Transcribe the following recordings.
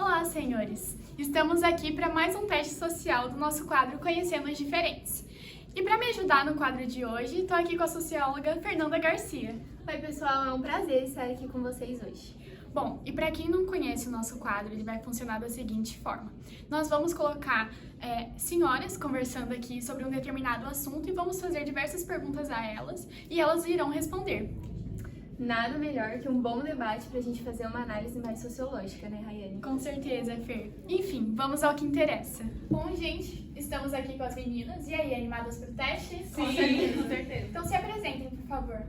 Olá, senhores! Estamos aqui para mais um teste social do nosso quadro Conhecendo os Diferentes. E para me ajudar no quadro de hoje, estou aqui com a socióloga Fernanda Garcia. Oi, pessoal, é um prazer estar aqui com vocês hoje. Bom, e para quem não conhece o nosso quadro, ele vai funcionar da seguinte forma. Nós vamos colocar senhoras conversando aqui sobre um determinado assunto e vamos fazer diversas perguntas a elas e elas irão responder. Nada melhor que um bom debate pra gente fazer uma análise mais sociológica, né, Rayane? Com certeza, Fer. Enfim, vamos ao que interessa. Bom, gente, estamos aqui com as meninas. E aí, animadas pro teste? Sim, com certeza. Então se apresentem, por favor.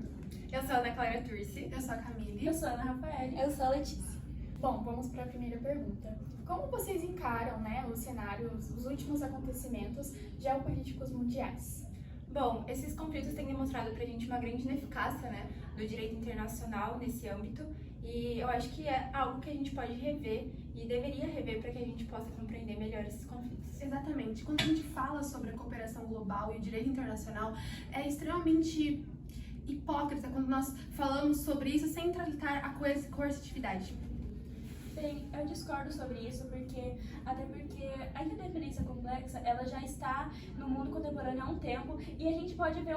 Eu sou a Ana Clara Turci. Eu sou a Camille. Eu sou a Ana Rafael. Eu sou a Letícia. Bom, vamos para a primeira pergunta. Como vocês encaram, os cenários, os últimos acontecimentos geopolíticos mundiais? Bom, esses conflitos têm demonstrado pra gente uma grande ineficácia, do direito internacional nesse âmbito, e eu acho que é algo que a gente pode rever e deveria rever para que a gente possa compreender melhor esses conflitos. Exatamente. Quando a gente fala sobre a cooperação global e o direito internacional, é extremamente hipócrita quando nós falamos sobre isso sem tratar a coercitividade. Bem, eu discordo sobre isso até porque a interdependência complexa ela já está no mundo contemporâneo há um tempo e a gente pode ver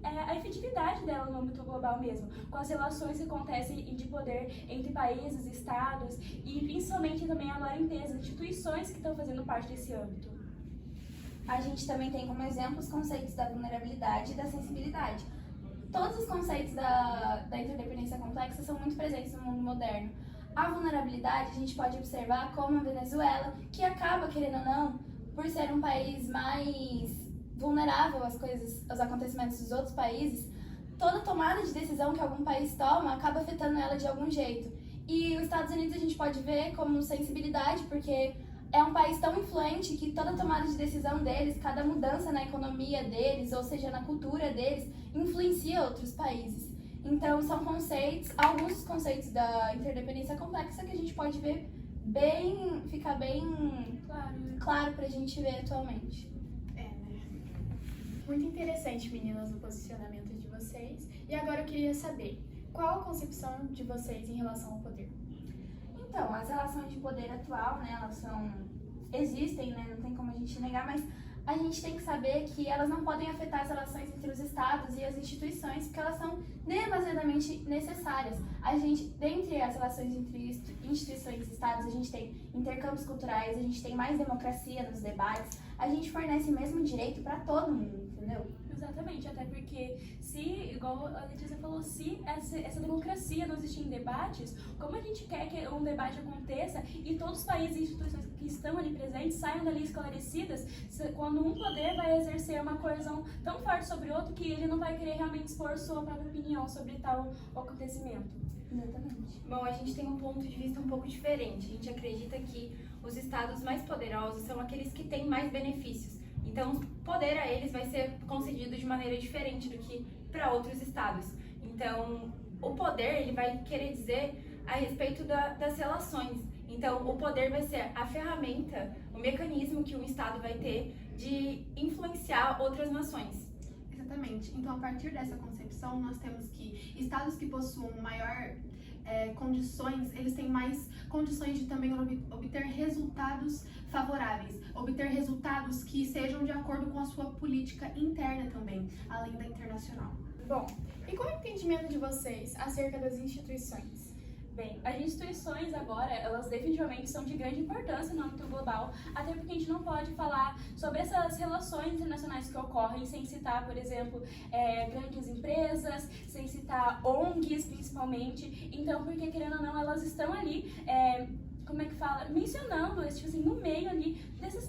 a efetividade dela no âmbito global mesmo, com as relações que acontecem de poder entre países, estados e principalmente também agora as instituições que estão fazendo parte desse âmbito. A gente também tem como exemplo os conceitos da vulnerabilidade e da sensibilidade. Todos os conceitos da interdependência complexa são muito presentes no mundo moderno. A vulnerabilidade a gente pode observar como a Venezuela, que acaba, querendo ou não, por ser um país mais vulnerável aos acontecimentos dos outros países, toda tomada de decisão que algum país toma acaba afetando ela de algum jeito. E os Estados Unidos a gente pode ver como sensibilidade, porque é um país tão influente que toda tomada de decisão deles, cada mudança na economia deles, ou seja, na cultura deles, influencia outros países. Então, são alguns dos conceitos da interdependência complexa que a gente pode ver ficar bem claro pra gente ver atualmente. Muito interessante, meninas, o posicionamento de vocês. E agora eu queria saber, qual a concepção de vocês em relação ao poder? Então, as relações de poder atual, elas existem, não tem como a gente negar, mas a gente tem que saber que elas não podem afetar as relações entre os estados e as instituições, porque elas são demasiadamente necessárias. Dentre as relações entre instituições e estados, a gente tem intercâmbios culturais, a gente tem mais democracia nos debates, a gente fornece o mesmo direito para todo mundo, entendeu? Exatamente, até porque igual a Letícia falou, se essa democracia não existir em debates, como a gente quer que um debate aconteça e todos os países e instituições que estão ali presentes saiam dali esclarecidas, quando um poder vai exercer uma coerção tão forte sobre outro que ele não vai querer realmente expor sua própria opinião sobre tal acontecimento. Exatamente. Bom, a gente tem um ponto de vista um pouco diferente. A gente acredita que os estados mais poderosos são aqueles que têm mais benefícios. Então, o poder a eles vai ser concedido de maneira diferente do que para outros estados. Então, o poder ele vai querer dizer a respeito das relações. Então, o poder vai ser a ferramenta, o mecanismo que um estado vai ter de influenciar outras nações. Exatamente. Então, a partir dessa concepção, nós temos que estados que possuam maior condições, eles têm mais condições de também obter resultados favoráveis, obter resultados que sejam de acordo com a sua política interna também, além da internacional. Bom, e qual é o entendimento de vocês acerca das instituições? Bem, as instituições agora, elas definitivamente são de grande importância no âmbito global, até porque a gente não pode falar sobre essas relações internacionais que ocorrem sem citar, por exemplo, grandes empresas, sem citar ONGs principalmente. Então, porque querendo ou não, elas estão ali, mencionando, no meio ali desses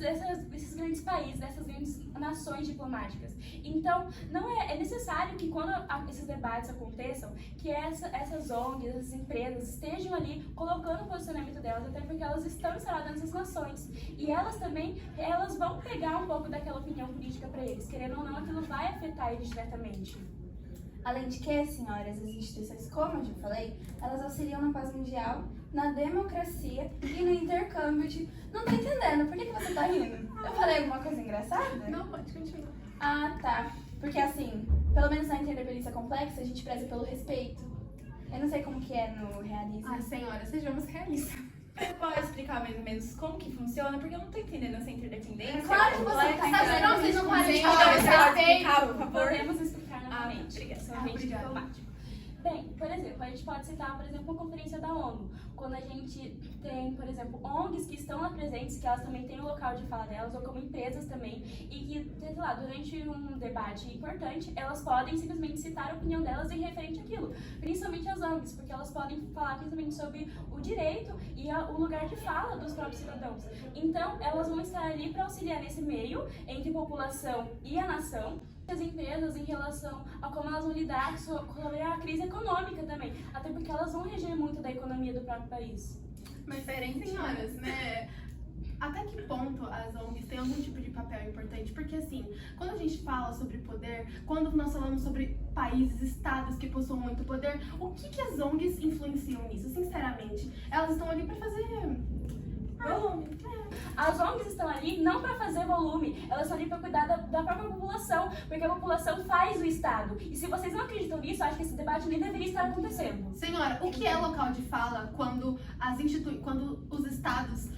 grandes países, dessas grandes nações diplomáticas. Então, não é necessário que quando esses debates aconteçam, que essas ONGs, essas empresas estejam ali colocando o posicionamento delas, até porque elas estão instaladas nessas nações. E elas também, vão pegar um pouco daquela opinião política para eles. Querendo ou não, aquilo vai afetar eles diretamente. Além de que, senhoras, as instituições, como eu já falei, elas auxiliam na paz mundial, na democracia e no intercâmbio de... Não tô entendendo, por que você tá rindo? Eu falei alguma coisa engraçada? Não, pode continuar. Ah, tá. Porque pelo menos na interdependência complexa, a gente preza pelo respeito. Eu não sei como que é no realismo. Senhora, sejamos realistas. Eu posso explicar explicar mais ou menos como que funciona? Porque eu não tô entendendo essa interdependência. Claro que você tá entendendo. Não, vocês não podem Gente, falar. você pode explicar, por favor? Podemos explicar novamente. obrigada. Sou agente Obrigada. diplomático. Bem, por exemplo, a gente pode citar, por exemplo, uma conferência da ONU, quando a gente tem, por exemplo, ONGs que estão lá presentes, que elas também têm o local de fala delas, ou como empresas também, e que, sei lá, durante um debate importante, elas podem simplesmente citar a opinião delas em referente àquilo, principalmente as ONGs, porque elas podem falar principalmente sobre o direito e o lugar de fala dos próprios cidadãos. Então, elas vão estar ali para auxiliar nesse meio entre a população e a nação, as empresas em relação a como elas vão lidar com a crise econômica também, até porque elas vão reger muito da economia do próprio país. Mas, senhoras, né? Até que ponto as ONGs têm algum tipo de papel importante? Porque, assim, quando a gente fala sobre poder, quando nós falamos sobre países, estados que possuem muito poder, o que as ONGs influenciam nisso? Sinceramente, elas estão ali para fazer volume. As ONGs estão ali não para fazer volume, elas estão ali para cuidar da própria população, porque a população faz o Estado. E se vocês não acreditam nisso, acho que esse debate nem deveria estar acontecendo. Senhora, o que é local de fala quando quando os estados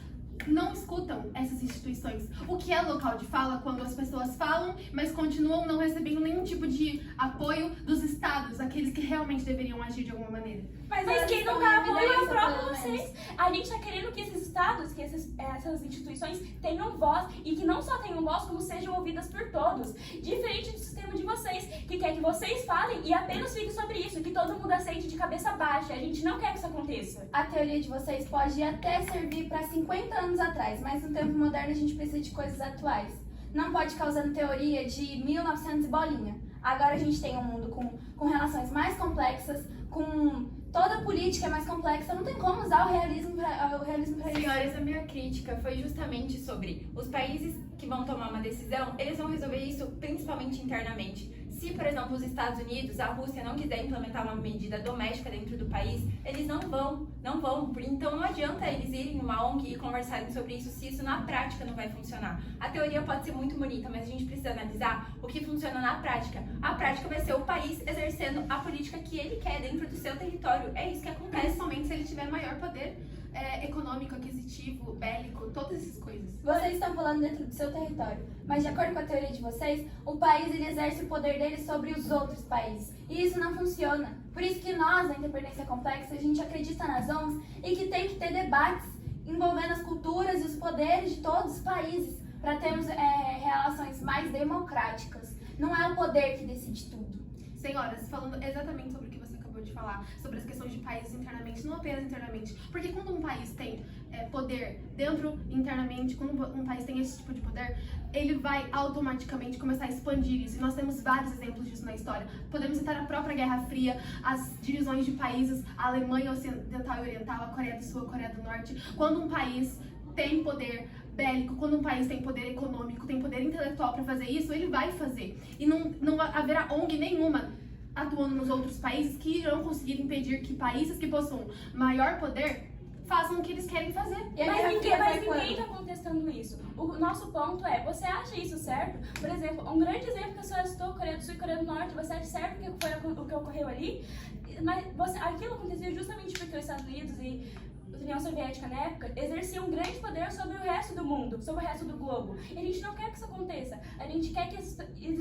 não escutam essas instituições? O que é local de fala quando as pessoas falam, mas continuam não recebendo nenhum tipo de apoio dos estados, aqueles que realmente deveriam agir de alguma maneira? Mas quem não dá apoio é o próprio vocês. A gente está querendo que esses estados, que essas instituições tenham voz e que não só tenham voz, como sejam ouvidas por todos. Diferente do sistema de vocês, que quer que vocês falem e apenas fiquem sobre isso, que todo mundo aceite de cabeça baixa. A gente não quer que isso aconteça. A teoria de vocês pode até servir para 50 anos atrás, mas no tempo moderno a gente precisa de coisas atuais. Não pode ficar usando teoria de 1900 e bolinha. Agora a gente tem um mundo com relações mais complexas, com toda a política mais complexa. Não tem como usar o realismo para isso. Senhores, a minha crítica foi justamente sobre os países que vão tomar uma decisão, eles vão resolver isso principalmente internamente. Se, por exemplo, os Estados Unidos, a Rússia não quiser implementar uma medida doméstica dentro do país, eles não vão. Então não adianta eles irem numa ONG e conversarem sobre isso se isso na prática não vai funcionar. A teoria pode ser muito bonita, mas a gente precisa analisar o que funciona na prática. A prática vai ser o país exercendo a política que ele quer dentro do seu território. É isso que acontece. Principalmente se ele tiver maior poder econômico, aquisitivo, bélico, todas essas coisas. Vocês estão falando dentro do seu território, mas de acordo com a teoria de vocês, o país ele exerce o poder dele sobre os outros países. E isso não funciona. Por isso que nós, da Independência Complexa, a gente acredita nas ONGs e que tem que ter debates envolvendo as culturas e os poderes de todos os países para termos relações mais democráticas. Não é o poder que decide tudo. Senhoras, falando exatamente sobre o que você acabou de falar, sobre as questões de países internamente, não apenas internamente, porque quando um país tem poder dentro internamente, quando um país tem esse tipo de poder, ele vai automaticamente começar a expandir isso. E nós temos vários exemplos disso na história. Podemos citar a própria Guerra Fria, as divisões de países, a Alemanha Ocidental e Oriental, a Coreia do Sul, a Coreia do Norte. Quando um país tem poder bélico, quando um país tem poder econômico, tem poder intelectual para fazer isso, ele vai fazer. E não haverá ONG nenhuma atuando nos outros países que irão conseguir impedir que países que possuam maior poder façam o que eles querem fazer. Mas ninguém está contestando isso. O nosso ponto é, você acha isso certo? Por exemplo, um grande exemplo que a senhora citou, Coreia do Sul e Coreia do Norte, você acha certo que foi o que ocorreu ali? Mas aquilo aconteceu justamente porque os Estados Unidos e a União Soviética, na época, exerciam um grande poder sobre o resto do mundo, sobre o resto do globo. E a gente não quer que isso aconteça. A gente quer que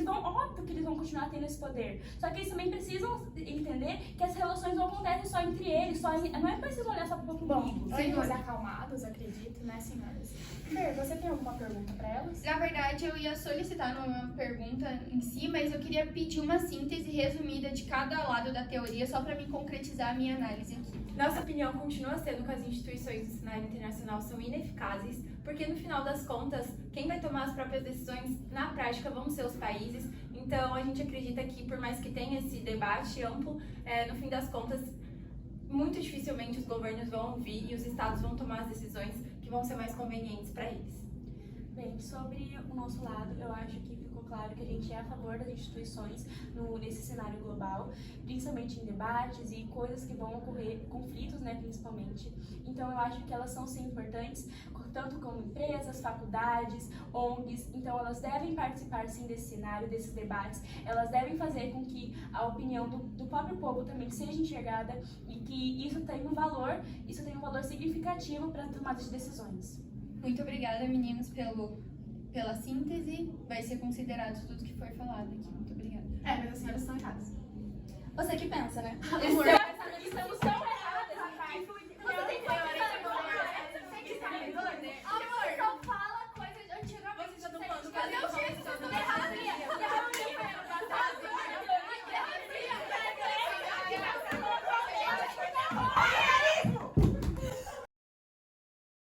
óbvio que eles vão continuar tendo esse poder. Só que eles também precisam entender que as relações não acontecem só entre eles, não é preciso olhar só para o Bom, senhores acalmados, acredito, né, senhoras? Fer, você tem alguma pergunta para elas? Na verdade, eu ia solicitar uma pergunta em si, mas eu queria pedir uma síntese resumida de cada lado da teoria, só para me concretizar a minha análise aqui. Nossa opinião continua sendo que as instituições do cenário internacional são ineficazes, porque no final das contas, quem vai tomar as próprias decisões na prática vão ser os países. Então a gente acredita que, por mais que tenha esse debate amplo, no fim das contas, muito dificilmente os governos vão ouvir e os estados vão tomar as decisões que vão ser mais convenientes para eles. Bem, sobre o nosso lado, eu acho que ficou claro que a gente é a favor das instituições nesse cenário global, principalmente em debates e coisas que vão ocorrer, conflitos, né, principalmente. Então eu acho que elas são sim importantes, tanto como empresas, faculdades, ONGs, então elas devem participar sim desse cenário, desses debates, elas devem fazer com que a opinião do próprio povo também seja enxergada e que isso tenha um valor significativo para a tomada de decisões. Muito obrigada, meninos, pela síntese. Vai ser considerado tudo que for falado aqui. Muito obrigada. Mas as senhoras estão erradas. Você que pensa, né? Estamos tão erradas, rapaz. Você tem que amor, só fala coisa antigamente. Você não pode fazer o jeito, você não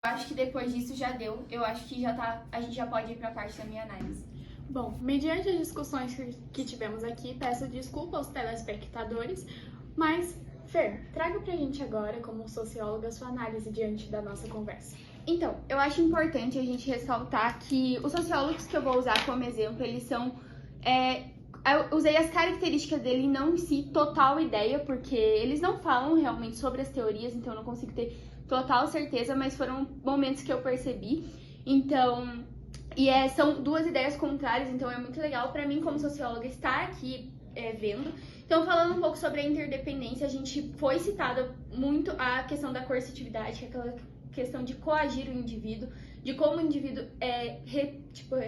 Acho que depois disso já deu. Eu acho que já tá. A gente já pode ir pra parte da minha análise. Bom, mediante as discussões que tivemos aqui, peço desculpa aos telespectadores, mas, Fer, traga pra gente agora, como socióloga, sua análise diante da nossa conversa. Então, eu acho importante a gente ressaltar que os sociólogos que eu vou usar como exemplo, eles são... eu usei as características dele, não em si total ideia, porque eles não falam realmente sobre as teorias, então eu não consigo ter total certeza, mas foram momentos que eu percebi. Então, são duas ideias contrárias, então é muito legal pra mim como socióloga estar aqui vendo. Então, falando um pouco sobre a interdependência, a gente foi citada muito a questão da coercitividade, que é aquela questão de coagir o indivíduo, de como o indivíduo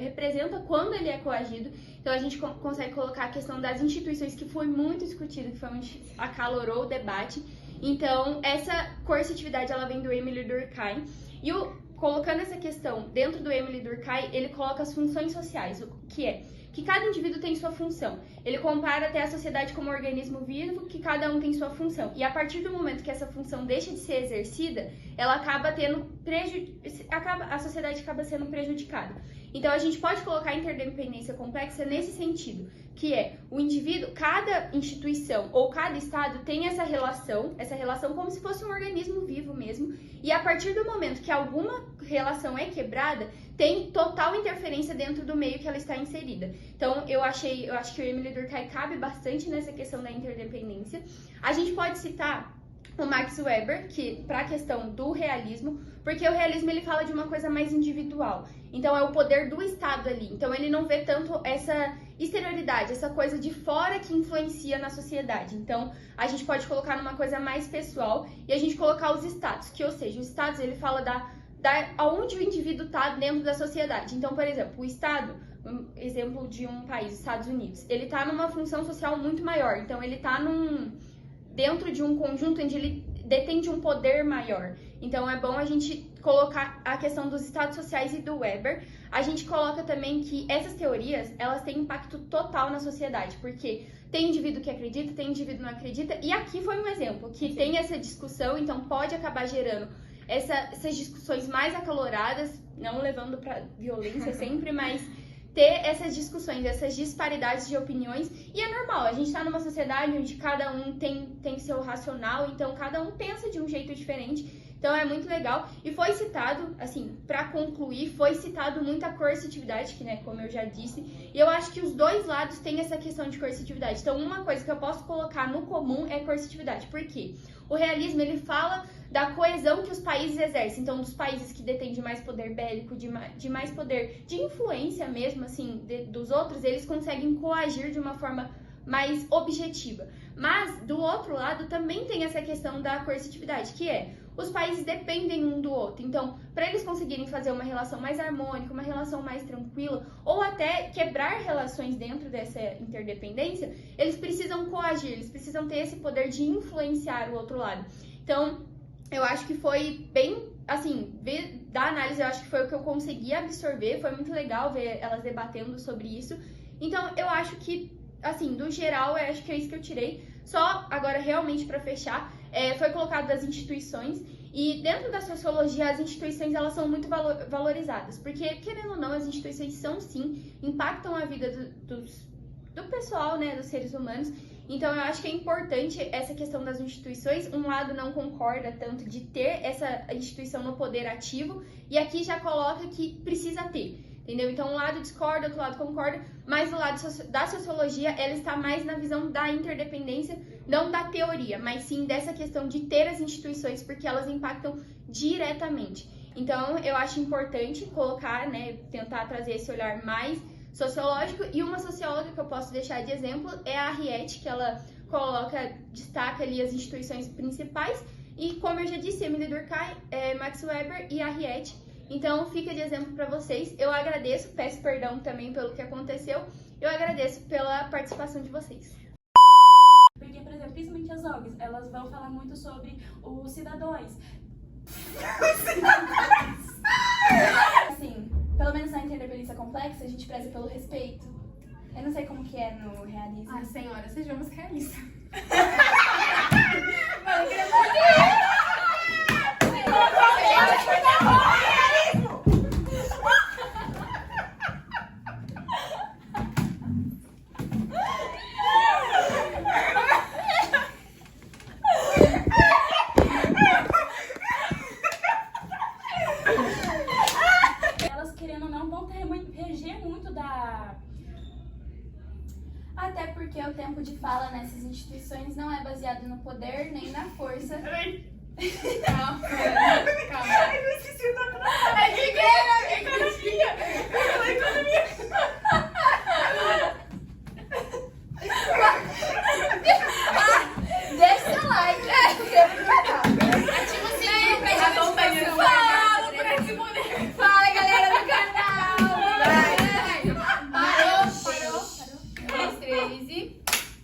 representa quando ele é coagido. Então, a gente consegue colocar a questão das instituições, que foi muito discutida, que foi onde acalorou o debate. Então, essa coercitividade, ela vem do Émile Durkheim. E colocando essa questão dentro do Émile Durkheim, ele coloca as funções sociais, que cada indivíduo tem sua função. Ele compara até a sociedade como um organismo vivo, que cada um tem sua função. E a partir do momento que essa função deixa de ser exercida, ela acaba a sociedade acaba sendo prejudicada. Então, a gente pode colocar a interdependência complexa nesse sentido, que é o indivíduo, cada instituição ou cada estado tem essa relação como se fosse um organismo vivo mesmo, e a partir do momento que alguma relação é quebrada, tem total interferência dentro do meio que ela está inserida. Então, eu acho que o Émile Durkheim cabe bastante nessa questão da interdependência. A gente pode citar o Max Weber, que para a questão do realismo, porque o realismo ele fala de uma coisa mais individual. Então é o poder do Estado ali. Então ele não vê tanto essa exterioridade, essa coisa de fora que influencia na sociedade. Então a gente pode colocar numa coisa mais pessoal e a gente colocar os estados, que ou seja, os estados ele fala aonde o indivíduo está dentro da sociedade. Então, por exemplo, o Estado, um exemplo de um país, Estados Unidos, ele está numa função social muito maior. Então ele está dentro de um conjunto onde ele detém de um poder maior. Então é bom a gente colocar a questão dos estados sociais e do Weber. A gente coloca também que essas teorias, elas têm impacto total na sociedade, porque tem indivíduo que acredita, tem indivíduo que não acredita, e aqui foi um exemplo, que tem essa discussão, então pode acabar gerando essas discussões mais acaloradas, não levando para violência sempre, mas ter essas discussões, essas disparidades de opiniões, e é normal, a gente tá numa sociedade onde cada um tem seu racional, então cada um pensa de um jeito diferente, então é muito legal, e foi citado, assim, pra concluir, foi citado muita coercitividade, que, né, como eu já disse, e eu acho que os dois lados têm essa questão de coercitividade, então uma coisa que eu posso colocar no comum é coercitividade, por quê? O realismo, ele fala da coesão que os países exercem, então dos países que detêm de mais poder bélico, de mais poder de influência mesmo, assim, dos outros, eles conseguem coagir de uma forma mais objetiva. Mas, do outro lado, também tem essa questão da coercitividade, que é, os países dependem um do outro, então, para eles conseguirem fazer uma relação mais harmônica, uma relação mais tranquila, ou até quebrar relações dentro dessa interdependência, eles precisam coagir, eles precisam ter esse poder de influenciar o outro lado. Então, eu acho que foi bem, assim, da análise, eu acho que foi o que eu consegui absorver, foi muito legal ver elas debatendo sobre isso. Então, eu acho que, assim, do geral, eu acho que é isso que eu tirei. Só, agora, realmente, para fechar, foi colocado das instituições, e dentro da sociologia, as instituições, elas são muito valorizadas, porque, querendo ou não, as instituições são, sim, impactam a vida do pessoal, né, dos seres humanos. Então, eu acho que é importante essa questão das instituições. Um lado não concorda tanto de ter essa instituição no poder ativo, e aqui já coloca que precisa ter. entendeu? Então um lado discorda, outro lado concorda, mas do lado da sociologia, ela está mais na visão da interdependência, não da teoria, mas sim dessa questão de ter as instituições, porque elas impactam diretamente. Então, eu acho importante colocar, né, tentar trazer esse olhar mais sociológico, e uma socióloga que eu posso deixar de exemplo é a Harriet, que ela destaca ali as instituições principais, e como eu já disse, Emile Durkheim, Max Weber e a Harriet. Então, fica de exemplo para vocês. Eu agradeço, peço perdão também pelo que aconteceu, eu agradeço pela participação de vocês. Porque, por exemplo, principalmente as ONGs, elas vão falar muito sobre os cidadãos. Assim, pelo menos na interdependência complexa, a gente preza pelo respeito. Eu não sei como que é no realismo. Ah, senhora, sejamos realistas. Elas, querendo ou não, vão reger muito da... Até porque o tempo de fala nessas instituições não é baseado no poder nem na força. Calma. Ai, não esqueci o nome. É economia. Deixa o like.